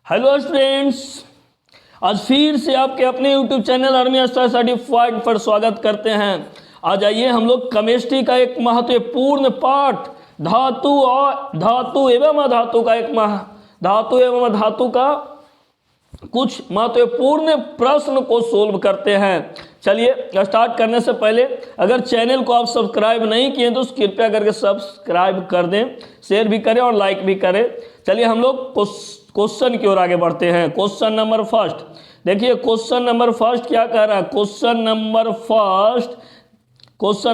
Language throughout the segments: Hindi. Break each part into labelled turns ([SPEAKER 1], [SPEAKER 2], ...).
[SPEAKER 1] हेलो स्टूडेंट्स, आज फिर से आपके अपने YouTube channel army star certified पर स्वागत करते हैं। आज आइए हम लोग केमिस्ट्री का एक महत्वपूर्ण पाठ धातु एवं अधातु का कुछ महत्वपूर्ण प्रश्न को सोल्व करते हैं। चलिए स्टार्ट करने से पहले अगर चैनल को आप सब्सक्राइब नहीं किए तो कृपया करके सब्सक्राइब कर दें, शेयर भी करें और लाइक भी करें। चलिए हम लोग क्वेश्चन की ओर आगे बढ़ते हैं। क्वेश्चन नंबर फर्स्ट, देखिए क्वेश्चन नंबर फर्स्ट क्या कह रहा है। क्वेश्चन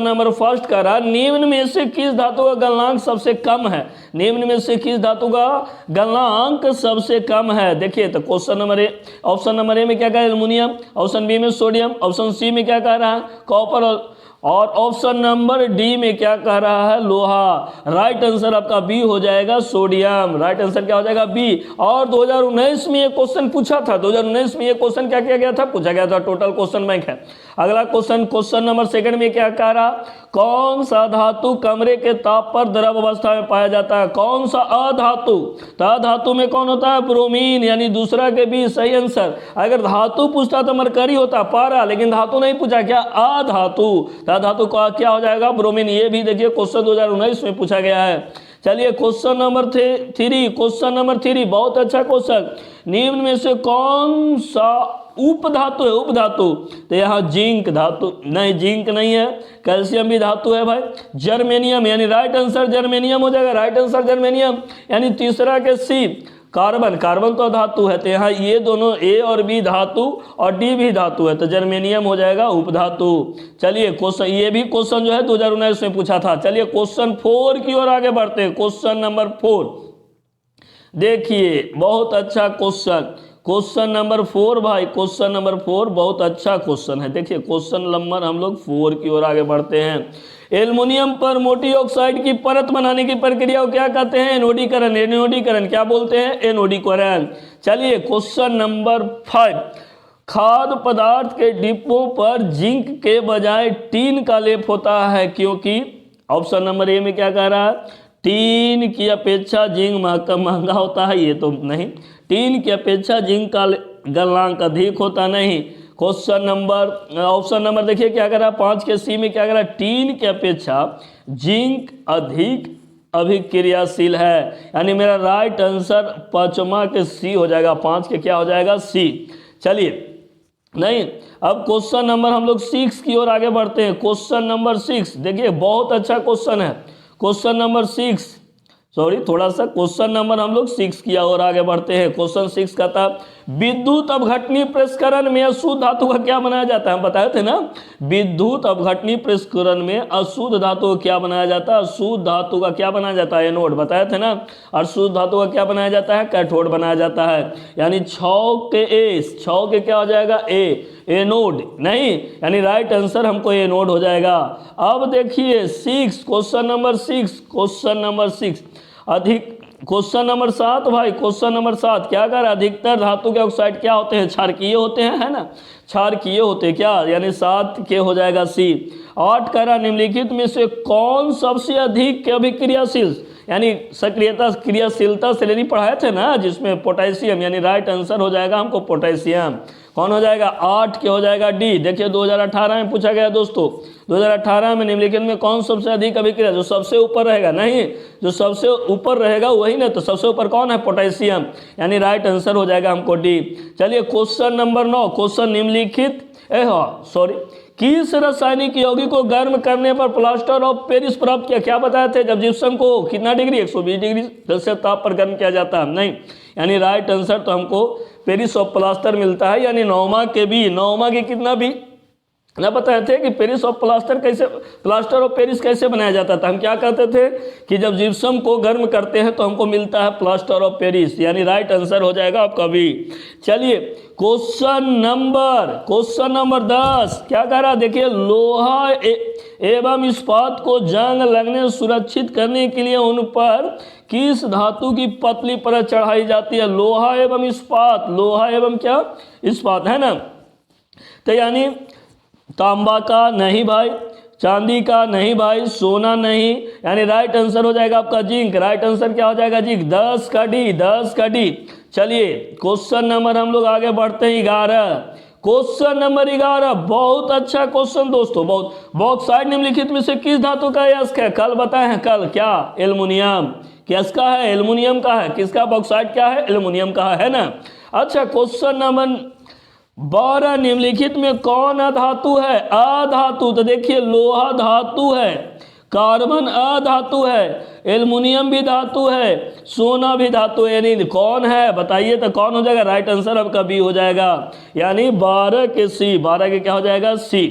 [SPEAKER 1] नंबर फर्स्ट कह रहा है, निम्न में से किस धातु का गलनांक सबसे कम है। निम्न में से किस धातु का गलनांक सबसे कम है। देखिए तो question number A, option number A में क्या कह रहा है, एल्युमिनियम। ऑप्शन बी में सोडियम। ऑप्शन सी में क्या कह रहा है, कॉपर। और ऑप्शन नंबर डी में क्या कह रहा है, लोहा। राइट आंसर आपका बी हो जाएगा, सोडियम। राइट आंसर क्या हो जाएगा, बी। और 2019 में ये क्वेश्चन पूछा था। 2019 में ये क्वेश्चन क्या किया गया था, पूछा गया था। टोटल क्वेश्चन बैंक है। अगला क्वेश्चन नंबर सेकंड में क्या कह रहा, कौन सा धातु कमरे के ताप पर द्रव अवस्था में पाया जाता है। कौन सा अधातु, तो अधातु में कौन होता है, ब्रोमीन, यानी दूसरा के बी सही आंसर। अगर धातु पूछता तो मरकरी होता, पारा, लेकिन धातु नहीं पूछा, क्या अधातु। धातु का क्या हो जाएगा, ब्रोमीन। ये भी देखिए क्वेश्चन 2019 में पूछा गया है। चलिए क्वेश्चन नंबर थ्री, बहुत अच्छा क्वेश्चन। निम्न में से कौन सा उपधातु है, उपधातु। तो यहाँ जिंक धातु नहीं, जिंक नहीं है। कैल्शियम भी धातु है भाई। जर्मेनियम, यानी राइट आंसर जर्मेनियम हो जाएगा। Right answer germanium. यानी तीसरा के सी, कार्बन तो धातु है। तो यहाँ ये दोनों ए और बी धातु और डी भी धातु है, तो जर्मेनियम हो जाएगा उपधातु। चलिए क्वेश्चन, ये भी क्वेश्चन जो है 2019 में पूछा था। चलिए क्वेश्चन 4 की ओर आगे बढ़ते हैं। क्वेश्चन नंबर 4 देखिए, बहुत अच्छा क्वेश्चन नंबर 4 भाई। क्वेश्चन नंबर 4 बहुत अच्छा क्वेश्चन है। देखिए क्वेश्चन नंबर हम लोग 4 की ओर आगे बढ़ते हैं। एल्युमिनियम पर मोटी ऑक्साइड की परत बनाने की प्रक्रिया को क्या कहते हैं, एनोडीकरण। एनोडीकरण क्या बोलते हैं, एनोडीकरण। चलिए क्वेश्चन नंबर 5, खाद्य पदार्थ के डिब्बों पर जिंक के बजाय टीन का लेप होता है क्योंकि। ऑप्शन नंबर ए में क्या कह रहा है, टीन की अपेक्षा जिंक महंगा होता है। ये तो नहीं, टीन की अपेक्षा जिंक का गलनांक अधिक होता नहीं। क्वेश्चन नंबर, ऑप्शन नंबर देखिए क्या कर रहा है, 5 के सी में क्या कर रहा है, टीन की अपेक्षा जिंक अधिक अभिक्रियाशील है। यानी मेरा राइट आंसर 5वां के सी हो जाएगा। 5 के क्या हो जाएगा, सी। चलिए नहीं, अब क्वेश्चन नंबर हम लोग 6 की ओर आगे बढ़ते हैं। क्वेश्चन नंबर 6 देखिए, बहुत अच्छा क्वेश्चन है। क्वेश्चन नंबर 6, क्वेश्चन नंबर हम लोग 6 की ओर आगे बढ़ते हैं। क्वेश्चन 6 का था, विद्युत अपघटनी प्रस्करण में अशुद्ध धातु का क्या बनाया जाता है। हम बताए थे ना, विद्युत अपघटनी प्रस्करण में अशुद्ध धातु का क्या बनाया जाता है, अशुद्ध धातु का क्या बनाया जाता है, एनोड। बताए थे ना, अशुद्ध धातु का क्या बनाया जाता है, कैथोड बनाया जाता है। यानी 6 के क्या हो जाएगा, ए, एनोड नहीं, यानी राइट आंसर हमको एनोड हो जाएगा। अब देखिए 6, क्वेश्चन नंबर 6 अधिक। क्वेश्चन नंबर 7 भाई, क्वेश्चन नंबर 7 क्या कर, अधिकतर धातु के ऑक्साइड क्या होते हैं, क्षारकीय होते हैं, है ना, क्षारकीय होते क्या, यानी 7 के हो जाएगा सी। 8 कह रहा, निम्नलिखित में से कौन सबसे अधिक अभिक्रियाशील, यानी सक्रियता क्रियाशीलता श्रेणी पढ़ाए थे ना, जिसमें पोटेशियम, यानी राइट आंसर हो जाएगा हमको पोटेशियम। कौन हो जाएगा, 8 के हो जाएगा डी। देखिए 2018 में पूछा गया दोस्तों, 2018 में निम्नलिखित में कौन सबसे अधिक अभिक्रिया, जो सबसे ऊपर रहेगा, नहीं जो सबसे ऊपर रहेगा वही ना, तो सबसे ऊपर कौन है, पोटेशियम, यानी राइट आंसर हो जाएगा हमको डी। चलिए क्वेश्चन नंबर 9, क्वेश्चन निम्नलिखित किस रासायनिक यौगिक को गर्म करने पर प्लास्टर ऑफ पेरिस प्राप्त किया। क्या बताए थे, जब जिप्सम को कितना डिग्री, 120 डिग्री सेल्सियस ताप पर गर्म किया जाता है, नहीं, यानी राइट आंसर तो हमको पेरिस ऑफ प्लास्टर मिलता है। यानी 9वां के कितना भी ना बताए थे कि प्लास्टर ऑफ पेरिस कैसे बनाया जाता था। हम क्या कहते थे कि जब जिप्सम को गर्म करते हैं तो हमको मिलता है प्लास्टर ऑफ पेरिस, यानी राइट आंसर हो जाएगा आपका बी। चलिए क्वेश्चन नंबर 10 क्या कह रहा, देखिए लोहा एवं इस्पात को जंग लगने सुरक्षित करने के लिए उन पर किस धातु की पतली परत चढ़ाई जाती है। लोहा एवं क्या, इस्पात, है ना। तो यानी तांबा का नहीं भाई, चांदी का नहीं भाई, सोना नहीं, यानी राइट आंसर हो जाएगा आपका जिंक। राइट आंसर क्या हो जाएगा, जिंक। 10 का डी। चलिए क्वेश्चन नंबर हम लोग आगे बढ़ते हैं 11। क्वेश्चन नंबर 11 बहुत अच्छा क्वेश्चन दोस्तों, बहुत। बॉक्साइट निम्नलिखित में से किस धातु का यस्क है? कल बताए हैं, कल क्या? एल्युमिनियम। किसका है? एल्युमिनियम का है। किसका? बॉक्साइट क्या है? एल्युमिनियम का है ना। अच्छा क्वेश्चन नंबर 12 निम्नलिखित में कौन अधातु है? अधातु। तो देखिए लोहा धातु है, कार्बन अधातु है, एल्युमिनियम भी धातु है, सोना भी धातु है, यानी कौन है बताइए? तो कौन हो जाएगा? राइट आंसर आपका बी हो जाएगा, यानी 12 के सी, 12 के क्या हो जाएगा? सी।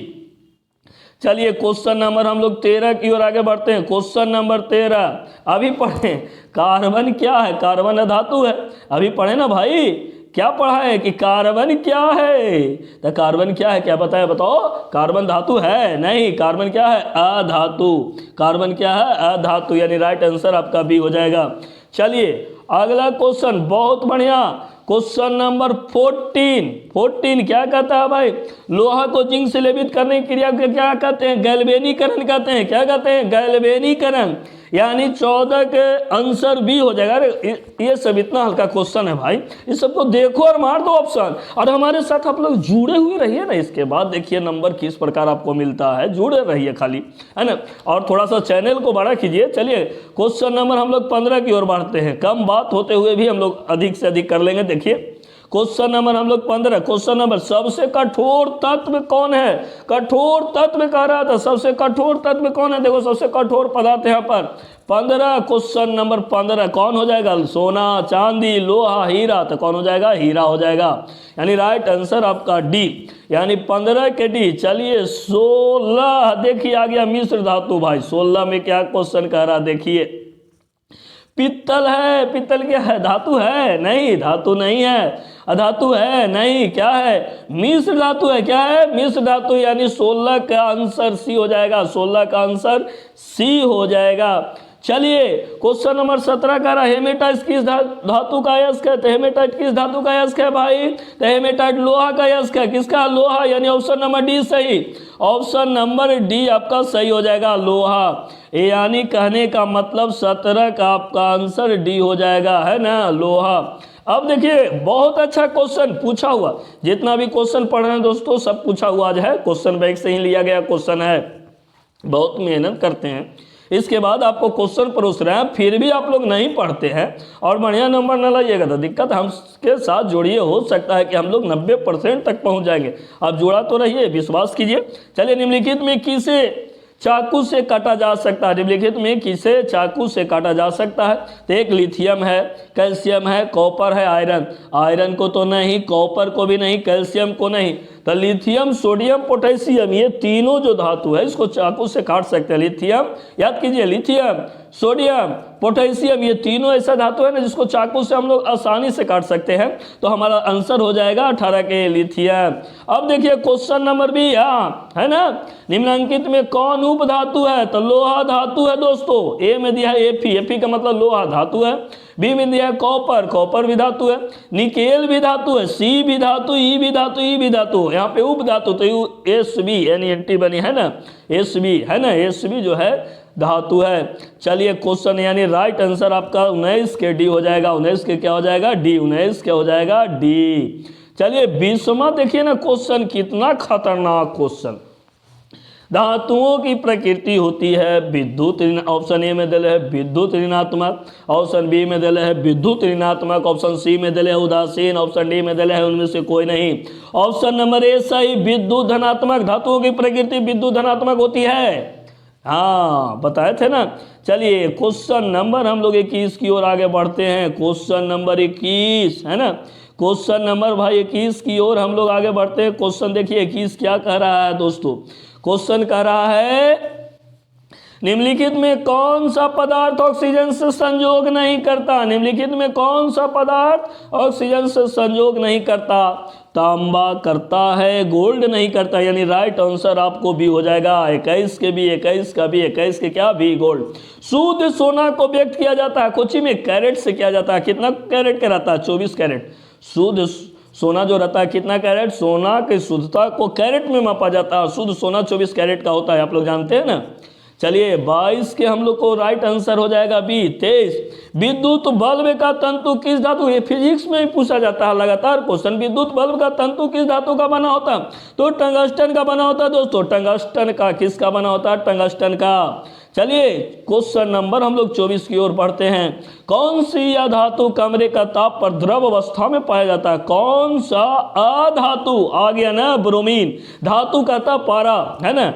[SPEAKER 1] चलिए क्वेश्चन नंबर हम लोग 13 की ओर आगे बढ़ते हैं। क्वेश्चन नंबर 13 अभी पढ़े, कार्बन क्या है? कार्बन अधातु है। अभी पढ़े ना भाई, क्या पढ़ा है कि कार्बन क्या है? तो कार्बन क्या है, क्या बताया? बताओ। कार्बन धातु है? नहीं, कार्बन क्या है? अधातु। कार्बन क्या है? अधातु, यानी राइट आंसर आपका बी हो जाएगा। चलिए अगला क्वेश्चन बहुत बढ़िया, क्वेश्चन नंबर 14 क्या कहता है भाई? लोहा को जिंक से लेपित करने की क्रिया को क्या कहते हैं? गैल्वेनीकरण कहते हैं। क्या कहते हैं? गैल्वेनीकरण, यानी 14 के आंसर बी हो जाएगा। अरे ये सब इतना हल्का क्वेश्चन है भाई, इस सबको देखो और मार दो ऑप्शन, और हमारे साथ आप लोग जुड़े हुए रहिए ना। इसके बाद देखिए नंबर किस प्रकार आपको मिलता है, जुड़े रहिए खाली, है ना। और थोड़ा सा चैनल को बड़ा कीजिए। चलिए क्वेश्चन नंबर हम लोग 15 की ओर बढ़ते हैं। कम बात होते हुए भी हम लोग अधिक से अधिक कर लेंगे। देखिए क्वेश्चन नंबर हम लोग 15, क्वेश्चन नंबर सबसे कठोर तत्व कौन है? कठोर तत्व कह रहा था, सबसे कठोर तत्व कौन है? देखो सबसे कठोर पदार्थ यहाँ पर 15, क्वेश्चन नंबर 15 कौन हो जाएगा? सोना, चांदी, लोहा, हीरा। तो कौन हो जाएगा? हीरा हो जाएगा, यानी राइट आंसर आपका डी, यानी 15 के डी। चलिए 16 देखिए आ गया मिश्र धातु भाई। 16 में क्या क्वेश्चन कह रहा देखिए, पित्तल है। पित्तल क्या है? धातु है? नहीं, धातु नहीं है। अधातु है? नहीं, क्या है? मिश्र धातु है। क्या है? मिश्र धातु, यानी 16 का आंसर सी हो जाएगा। 16 का आंसर सी हो जाएगा। चलिए क्वेश्चन नंबर 17 का रहा, हेमेटाइट किस धातु का अयस्क है? तो हेमेटाइट किस धातु का अयस्क है भाई? तो हेमेटाइट लोहा का अयस्क है। किसका? लोहा, यानी ऑप्शन नंबर डी सही। ऑप्शन नंबर डी आपका सही हो जाएगा, लोहा। यानी कहने का मतलब 17 का आपका आंसर डी हो जाएगा, है ना, लोहा। अब देखिए बहुत अच्छा क्वेश्चन पूछा हुआ, जितना भी क्वेश्चन पढ़ रहे हैं दोस्तों सब पूछा हुआ आज है, क्वेश्चन बैंक से ही लिया गया क्वेश्चन है। बहुत मेहनत करते हैं, इसके बाद आपको क्वेश्चन परोस रहे हैं, फिर भी आप लोग नहीं पढ़ते हैं और बढ़िया नंबर न लाइएगा तो दिक्कत हमके साथ जोड़िए, हो सकता है कि हम लोग 90% तक पहुंच जाएंगे। आप जुड़ा तो रहिए, विश्वास कीजिए। चलिए निम्नलिखित में किसे चाकू से काटा जा सकता है? निम्नलिखित में किसे चाकू से काटा जा सकता है? तो एक लिथियम है, कैल्शियम है, कॉपर है, आयरन। आयरन को तो नहीं, कॉपर को भी नहीं, कैल्शियम को नहीं, तो लिथियम, सोडियम, पोटेशियम, ये तीनों जो धातु है इसको चाकू से काट सकते हैं। लिथियम, याद कीजिए, लिथियम, सोडियम, पोटेशियम, ये तीनों ऐसा धातु है ना जिसको चाकू से हम लोग आसानी से काट सकते हैं। तो हमारा आंसर हो जाएगा 18 के लिथियम। अब देखिए क्वेश्चन नंबर बी, यहाँ है ना, निम्नांकित में कौन उप धातु है? तो लोहा धातु है दोस्तों। ए में दिया है एफी, एफी का मतलब लोहा धातु है। बी में दिया है कॉपर, कॉपर भी धातु है। निकेल भी धातु है। सी भी धातु, ई भी धातु, ई भी धातु। यहाँ पे उप धातु तो एस बी यानी एंटी बनी है ना, एस बी है ना, एस बी जो है धातु है। चलिए क्वेश्चन यानी राइट आंसर आपका 19 के डी हो जाएगा। 19 के क्या हो जाएगा? डी। 19 क्या हो जाएगा? डी। चलिए 20वां देखिए ना क्वेश्चन, कितना खतरनाक क्वेश्चन। धातुओं की प्रकृति होती है विद्युत, ऑप्शन ए में दिले है विद्युत ऋणात्मक, ऑप्शन बी में दिले है विद्युत ऋणात्मक, ऑप्शन सी में दिले है उदासीन, ऑप्शन डी में दिले है उनमें से कोई नहीं। ऑप्शन नंबर ए सही, विद्युत धनात्मक। धातुओं की प्रकृति विद्युत धनात्मक होती है, हाँ बताए थे ना। चलिए क्वेश्चन नंबर हम लोग 21 की ओर आगे बढ़ते हैं। क्वेश्चन नंबर 21 है ना, क्वेश्चन नंबर भाई 21 की ओर हम लोग आगे बढ़ते हैं। क्वेश्चन देखिए 21 क्या कह रहा है दोस्तों। क्वेश्चन कह रहा है निम्नलिखित में कौन सा पदार्थ ऑक्सीजन से संयोग नहीं करता? निम्नलिखित में कौन सा पदार्थ ऑक्सीजन से संयोग नहीं करता? तांबा करता है, गोल्ड नहीं करता, यानी राइट आंसर आपको भी हो जाएगा। 21 के भी, 21 का भी, 21 के क्या भी गोल्ड। शुद्ध सोना को व्यक्त किया जाता है कोची में कैरेट से किया जाता है। कितना कैरेट का रहता है? 24 कैरेट। शुद्ध सोना जो रहता है कितना कैरेट? सोना की शुद्धता को कैरेट में मापा जाता है। शुद्ध सोना 24 कैरेट का होता है, आप लोग जानते हैं ना। चलिए 22 के हम लोग को राइट आंसर हो जाएगा बी। 23 विद्युत बल्ब का तंतु किस धातु, ये फिजिक्स में ही पूछा जाता है लगातार क्वेश्चन। विद्युत बल्ब का तंतु किस धातु का बना होता है, तो टंगस्टन का बना होता है दोस्तों। टंगस्टन का, किसका बना होता है, टंगस्टन का। चलिए क्वेश्चन नंबर हम लोग 24 की ओर बढ़ते हैं। कौन सी यह धातु कमरे का ताप पर द्रव अवस्था में पाया जाता है, कौन सा अधातु, आ गया ना ब्रोमीन। धातु का था पारा, है ना,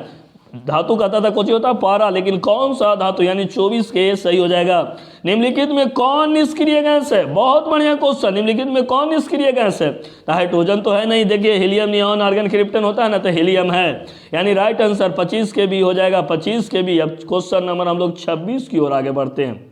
[SPEAKER 1] धातु कहता था कुछ होता पारा, लेकिन कौन सा धातु, यानी 24 के सही हो जाएगा। निम्नलिखित में कौन निष्क्रिय गैस है, बहुत बढ़िया क्वेश्चन। निम्नलिखित में कौन निष्क्रिय गैस है, तो हाइड्रोजन तो है नहीं, देखिए हीलियम, नियॉन, आर्गन, क्रिप्टन होता है ना, तो हीलियम है, यानी राइट आंसर 25 के भी हो जाएगा, 25 के भी। अब क्वेश्चन नंबर हम लोग 26 की ओर आगे बढ़ते हैं।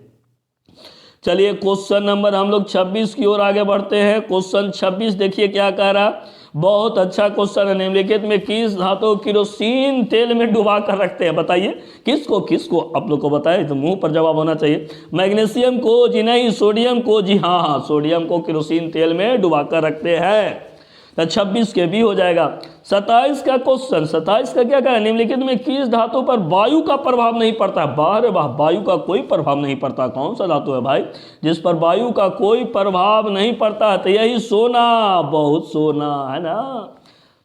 [SPEAKER 1] चलिए क्वेश्चन नंबर हम लोग 26 की ओर आगे बढ़ते हैं। क्वेश्चन 26 देखिए क्या कह रहा, बहुत अच्छा क्वेश्चन है। निम्नलिखित में किस धातु किरोसिन तेल में डुबा कर रखते हैं, बताइए किसको, किसको आप लोग को बताए, तो मुंह पर जवाब होना चाहिए। मैग्नीशियम को जी नहीं, सोडियम को जी हाँ, सोडियम को किरोसिन तेल में डुबा कर रखते हैं, तो 26 के भी हो जाएगा। 27 का क्वेश्चन, 27 का क्या कहा, निम्नलिखित में किस धातु पर वायु का प्रभाव नहीं पड़ता, बाहर वाह, वायु का कोई प्रभाव नहीं पड़ता, कौन सा धातु है भाई जिस पर वायु का कोई प्रभाव नहीं पड़ता, तो यही सोना, बहुत सोना है ना,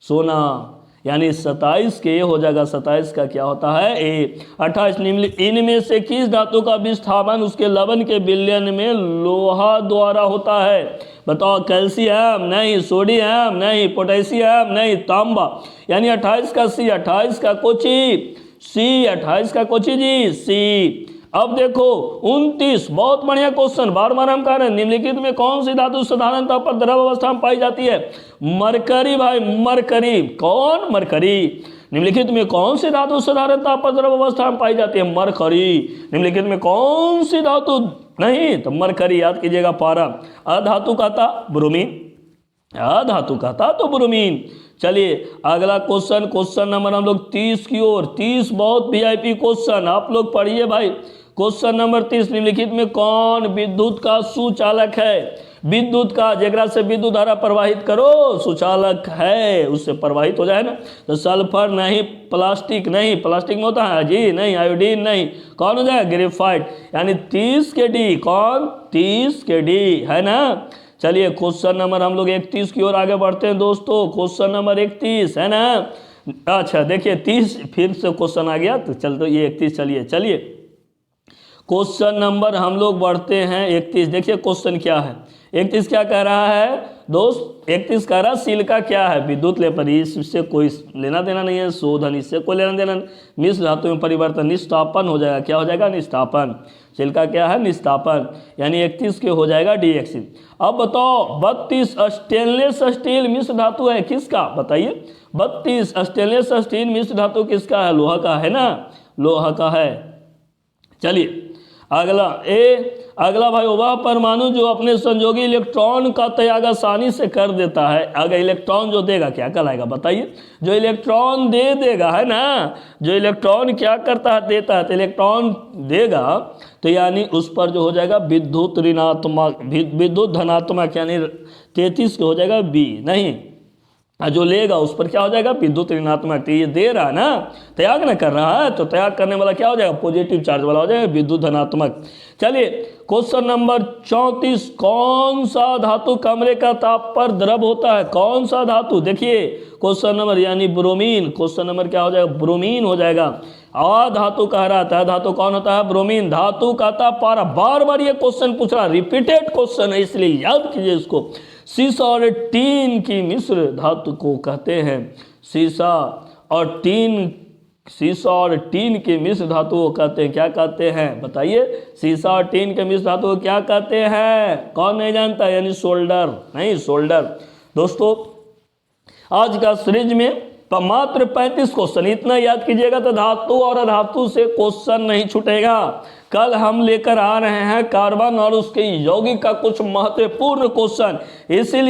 [SPEAKER 1] सोना, यानी 27 के हो जाएगा। 27 का क्या होता है ए। 28 इनमें से किस धातु का विस्थापन उसके लवण के विलयन में लोहा द्वारा होता है, बताओ। कैल्शियम नहीं, सोडियम नहीं, पोटेशियम नहीं, तांबा, यानी 28 का सी, 28 का कोची सी, 28 का कोची जी सी। अब देखो 29, बहुत बढ़िया क्वेश्चन, बार बार हम कह रहे हैं। निम्नलिखित में कौन सी धातु साधारण तौर पर द्रव अवस्था में पाई जाती है, मरकरी भाई, मरकरी, कौन, मरकरी। निम्नलिखित में कौन सी धातु साधारण तौर पर द्रव अवस्था में पाई जाती है, मरकरी। निम्नलिखित में कौन सी धातु नहीं, तो मरकरी, याद कीजिएगा पारा। अधातु का था ब्रोमीन, अधातु का था तो ब्रोमीन। चलिए अगला क्वेश्चन, क्वेश्चन नंबर हम लोग 30 की ओर। 30 बहुत वीआईपी क्वेश्चन, आप लोग पढ़िए भाई। क्वेश्चन नंबर 30, निम्नलिखित में कौन विद्युत का सुचालक है, विद्युत का, जेकरा से विद्युत धारा प्रवाहित करो, सुचालक है, उससे प्रवाहित हो जाए ना, तो सल्फर नहीं, प्लास्टिक नहीं, प्लास्टिक में होता है जी नहीं, आयोडीन नहीं, कौन हो जाएगा, ग्रेफाइट, यानी 30 के डी, कौन, 30 के डी, है ना। चलिए क्वेश्चन नंबर हम लोग 31 की ओर आगे बढ़ते हैं दोस्तों। क्वेश्चन नंबर 31 है ना, अच्छा देखिए 30 फिर से क्वेश्चन आ गया, तो चल तो ये 31, चलिए क्वेश्चन नंबर हम लोग बढ़ते हैं 31। देखिए क्वेश्चन क्या है, 31 क्या कह रहा है दोस्त, 31 कह रहा सिलिका क्या है, विद्युत लेपरी, इससे कोई लेना देना नहीं है, शोधन इससे कोई लेना देना नहीं। मिश्र धातु में परिवर्तन, निष्ठापन हो जाएगा, क्या हो जाएगा, निष्ठापन। सिलिका क्या है, निष्ठापन, यानी 31 के हो जाएगा डीएक्सी। अब बताओ 32 स्टेनलेस स्टील मिश्र धातु है किसका, बताइए। 32 स्टेनलेस स्टील मिश्र धातु किसका है, लोहा का है ना, लोहा का है। चलिए अगला अगला भाई, वह परमाणु जो अपने संयोगी इलेक्ट्रॉन का त्याग आसानी से कर देता है, अगर इलेक्ट्रॉन जो देगा क्या कहलाएगा, बताइए। जो इलेक्ट्रॉन दे देगा, है ना, जो इलेक्ट्रॉन क्या करता है, देता है, तो इलेक्ट्रॉन देगा, तो यानी उस पर जो हो जाएगा विद्युत ऋणात्मक, विद्युत धनात्मक, यानी 33 के हो जाएगा बी, नहीं, जो लेगा उस पर क्या हो जाएगा, विद्युत ऋणात्मक। तो ये दे रहा है ना, त्याग ना कर रहा है, तो त्याग करने वाला क्या हो जाएगा, पॉजिटिव चार्ज वाला हो जाएगा, विद्युत धनात्मक। चलिए क्वेश्चन नंबर 34, कौन सा धातु कमरे का ताप पर द्रव होता है, कौन सा धातु, देखिए क्वेश्चन नंबर, यानी ब्रोमीन। क्वेश्चन नंबर क्या हो जाएगा, ब्रोमीन हो जाएगा। अधातु कह रहा था, धातु कौन होता है, ब्रोमीन। धातु का था पारा, बार बार ये क्वेश्चन पूछ रहा, रिपीटेड क्वेश्चन है, इसलिए याद कीजिए इसको। सीसा और टीन की मिश्र धातु को कहते हैं, सीसा और टीन के मिश्र धातु को कहते हैं, क्या कहते हैं, बताइए। सीसा और टीन के मिश्र धातु को क्या कहते हैं, कौन नहीं जानता, यानी सोल्डर, नहीं, सोल्डर। दोस्तों आज का सीरीज में मात्र 35 क्वेश्चन, इतना याद कीजिएगा, तो धातु और अधातु से क्वेश्चन नहीं छूटेगा। कल हम लेकर आ रहे हैं कार्बन और उसके यौगिक का कुछ महत्वपूर्ण क्वेश्चन, इसीलिए